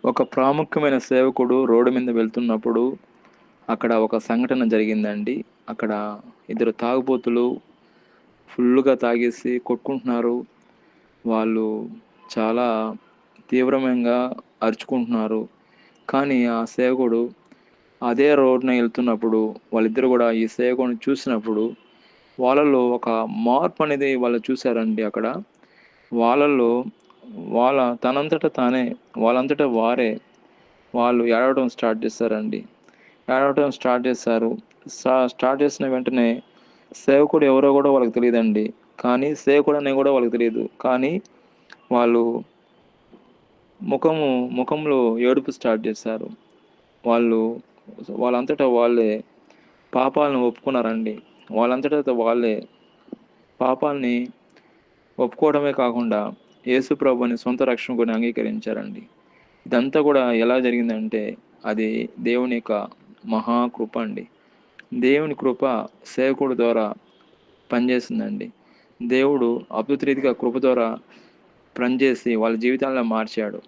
ఒక ప్రాముఖ్యమైన సేవకుడు రోడ్డు మీద వెళ్తున్నప్పుడు అక్కడ ఒక సంఘటన జరిగిందండి. అక్కడ ఇద్దరు తాగుబోతులు ఫుల్లుగా తాగేసి కొట్టుకుంటున్నారు. వాళ్ళు చాలా తీవ్రంగా అరుచుకుంటున్నారు. కానీ ఆ సేవకుడు అదే రోడ్డున ఎళ్తున్నప్పుడు వాళ్ళిద్దరూ గూడా ఈ సేవకుడిని చూసినప్పుడు వాళ్ళలో ఒక మార్పనేది వాళ్ళు చూసారండి అక్కడ. వాళ్ళలో తనంతట తానే వాళ్ళంతట వారే వాళ్ళు ఏడవడం స్టార్ట్ చేశారండి. ఏడవటం స్టార్ట్ చేశారు. స్టార్ట్ చేసిన వెంటనే సేవకుడు ఎవరో గూడా వాళ్ళకి తెలీదండి. కానీ సేవకుడని గూడా వాళ్ళకి తెలీదు. కానీ వాళ్ళు ముఖము ముఖంలో ఏడుపు స్టార్ట్ చేశారు. వాళ్ళు వాళ్ళంతట వాళ్ళే పాపాలను ఒప్పుకున్నారండి. వాళ్ళంతట వాళ్ళే పాపాల్ని ఒప్పుకోవడమే కాకుండా యేసు ప్రభువుని సొంత రక్షకుడిని అంగీకరించారండి. ఇదంతా గూడా ఎలా జరిగిందంటే అది దేవుని యొక్క మహా కృప అండి. దేవుని కృప సేవకుడి ద్వారా పనిచేసిందండి. దేవుడు అద్భుత రీతిగా కృప ద్వారా పనిచేసి వాళ్ళ జీవితాలను మార్చాడు.